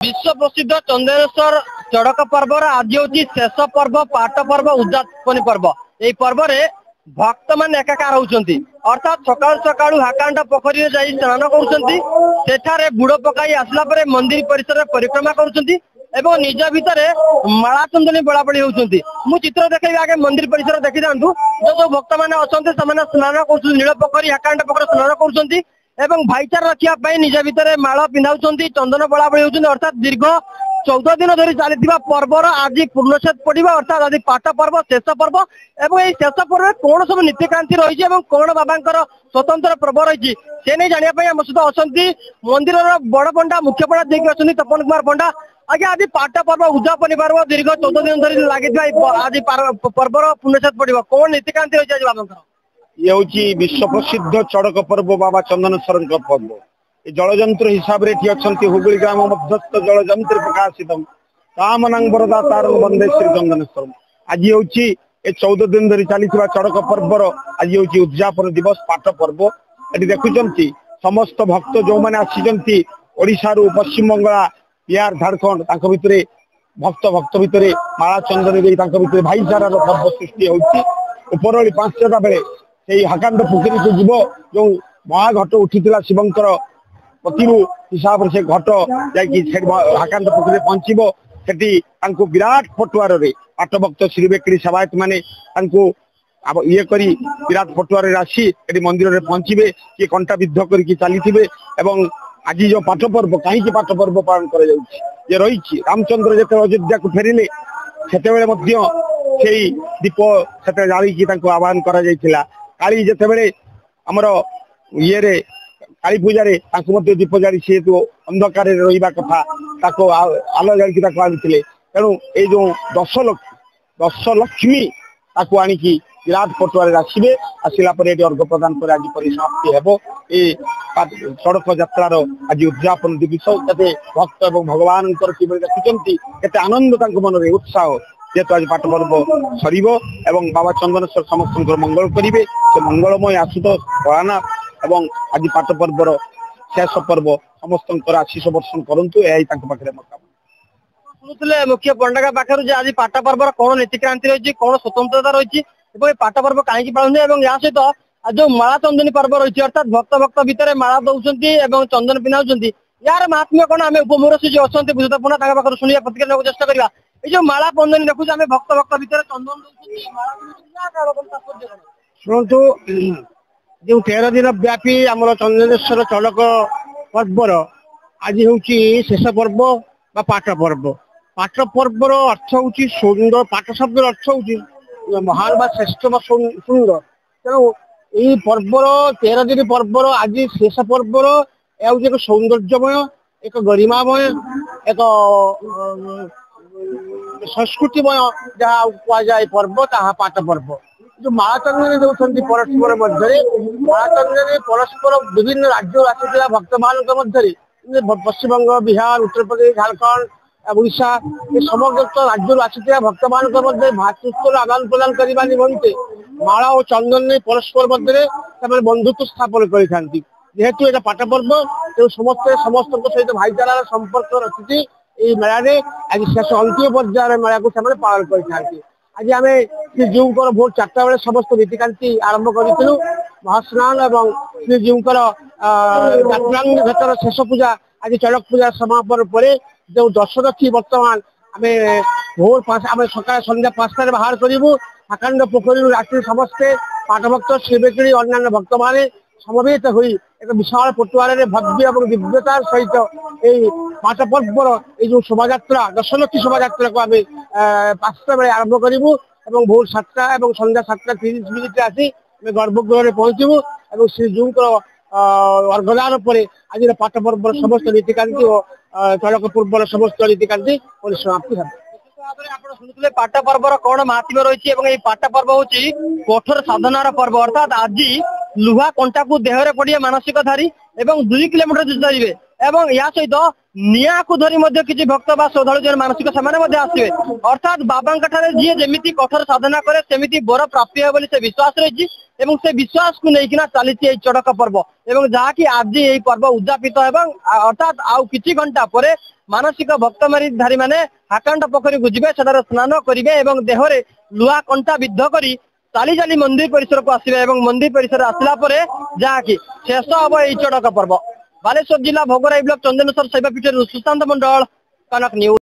विश्व प्रसिद्ध चंदनेश्वर चड़क पर्व आज हूँ शेष पर्व पाट पर्व उद्यापन पर्व। यही पर्व रे भक्त मान एकाकार होती अर्थात सकाल सकाळु हाकांड पोखरी स्नान कर बुड़ पकाई आसला मंदिर परिसर में परिक्रमा कर निज भितर माला चंदनी बड़ाबड़ी होती। मु चित्र देखी आगे मंदिर परिसर देखी था जो सब भक्त मैंने अच्छा स्नान कर नील पोखरी हाकांड पोखरी स्नान कर भाईचारा रखापी निज भितर माला पिंधाऊँ चंदन बड़ाबड़ी होती अर्थात दीर्घ 14 दिन धरी चली पर्वर आज पूर्णछेद पड़ा अर्थात आज पाट पर्व शेष पर्व एवं ये शेष पर्व कौन सब नीतिक्रांति रही कौन बाबा स्वतंत्र पर्व रही से नहीं जानापी आम सहित अच्छा मंदिर बड़ पंडा मुख्य पंडा जी अच्छा तपन कुमार पंडा। आज्ञा आज पाट पर्व उद्यापन पर्व दीर्घ 14 दिन धरी लगी आज पर्वर पूर्णछेद पड़ा कौन नीतिक्रांति रही आज बाबा ये हूँ विश्व प्रसिद्ध चड़क पर्व बाबा चंदनेश्वर पर्व। जलजंत्र हिसाब से अच्छा हुगुली ग्राम मध्यस्थ जलजंत्र प्रकाशित कामनांगरदा तार बंदे श्री चंदनेश्वर आज हूँ 14 दिन धरी चली चड़क पर्वर आज हूँ उद्यापन दिवस पाट पर्व। ये देखुंत समस्त भक्त जो मैंने आसी ओडिशा पश्चिम बंगला बिहार झारखंड भितर भक्त भितर माला चंदन भितर भाईचारा पर्व सृष्टि होपरली 5टा बेले से हाकांड पोखरी को जीव जो महाघट उठी शिवंकर प्रतिभु हिसाब से घट हाकांड पोखरी पहुंचब से विराट पटुआर पाट भक्त श्री बेकड़ी सेवायत मैंने ये करी विराट पटुआर आसी मंदिर में पहुंचे किए कंटा विद्ध करके चली आज जो पाठ पर्व कहीं पाठ पर्व पालन कर रही रामचंद्र जो अयोध्या को फेरिले से दीप से जाली आह्वान काली जिते आमर ये काली पूजा दीप जारी सी तो अंधकार रहा कथा आलो जाड़ी आनी तेणु ये जो 10 लक्ष्मी आनिकी विराट पटुआर आसवे आसला अर्घ प्रदान कर आज परिसमाप्ति हेबो ए सड़क यात्रार आज उद्यापन दिवस केते भक्त एवं भगवान देखुंत आनंद मन में उत्साह जेहेतु आज पाट पर्व सर बाबा चंदनेश्वर समस्त मंगल करेंगे से मंगलमय आशुतोष कलाना एवं आज पाट पर्वर शेष पर्व समस्त आशीष वर्षन करूँ शुणुले मुख्य पंडा पाखर आज पाट पर्वर कौन नीतिक्रांति रही कौन स्वतंत्रता रही पाट पर्व कहीं पालते या सहित आज जो माला चंदनी पर्व रही अर्थात भक्त भक्त भितर माला दौरान चंदन पिंधाऊँ यार महात्म्य कौन आम उपमूर से जो अच्छा बुझता पुना पाखर शुणा प्रतिक्रिया चेष्टा करवा ये माला चंदनी देखुचे आम भक्त भक्त भितर चंदन शुणु जो 13 दिन व्यापी आम चंदनेश्वर चड़क पर्वर आज हूँ शेष पर्व बा पाट पर्व। पाट पर्वर अर्थ हूँ सुंदर पाट शब्द अर्थ हूँ महान बा श्रेष्ठ बा सुंदर तेणु यही पर्वर 13 दिन पर्वर आज शेष पर्वर यह एक सौंदर्यमय एक गरिमामय एक संस्कृतिमय जहाँ कहुए पर्व ता पाट पर्व। जो माला चंदनी दौरान परस्पर मध्य माला चंदनी परस्पर विभिन्न राज्य आसाला भक्त मान पश्चिमबंग बिहार उत्तर प्रदेश झारखंड ओडिशा ये समस्त राज्य आसाला भक्त मान भातृत्व आदान प्रदान करने निमंते माला और चंदन परस्पर मध्य बंधुत्व स्थापन करते जेहेतु ये पाट पर्व तेज समस्त सहित भाईचारा संपर्क रखी मेला आज शेष अंतिम पर्यायर मेला को पालन करते। आज आम श्रीजीव भोर 4टा बेले समस्त नीतिकांति आरंभ करूँ महास्नान और श्रीजीव भेतर शेष पूजा आज चड़क पूजा समापन पर जो दशरथी बर्तमान आम भोर 5 आम सका संध्या 5टार बाहर करूँ हाकांड पोखरी रात्रि समस्ते पाट भक्त श्रीबेकड़ी अन्य भक्त मैंने समवेत हुई एक विशाल पटुआर भव्य और दिव्यतार सहित यही पाट पर्वर ये जो शोभा 10 शोभा को आम 5टा बेले आरंभ करूँ भोर 7टा और संध्या 7:30 आसी गर्भगृह में पहुंचबू और श्रीजीव अर्घदान पर आज पाट पर्वर समस्त नीतिकांति और चड़क पर्वर समस्त नीतिकांति परिसमाप्ति है। शुणुले पाट पर्वर कौन महात्म्य रही पाट पर्व हूँ कठोर साधनार पर्व अर्थात आज लुहा कंटा को देहरे पड़े मानसिक धारी 2 किलोमीटर चलिए एवं या सहित निया को धरी किसी भक्त बा श्रद्धालु जो मानसिक से आसवे अर्थात बाबा जी जमी कठोर साधना करे सेमिति बर प्राप्ति है बोली से विश्वास रही से विश्वास को लेकिन चली चड़क पर्व एवं जहाँकि आज यही पर्व उद्यापित अर्थात आउ किछि घंटा पर मानसिक भक्त धारी माने हाकांड पोखरी को जीवे सेठारे स्नान करेंगे और देहरे लुहा कंटा विद्ध करी चाली चाली मंदिर परिसर को आसवे और मंदिर परिसर आसला जहाँकि शेष हम यही चड़क पर्व बालेश्वर जिला भोगराई ब्लॉक चंदनेश्वर शैवपीठ सुशांत मंडल कनक न्यूज।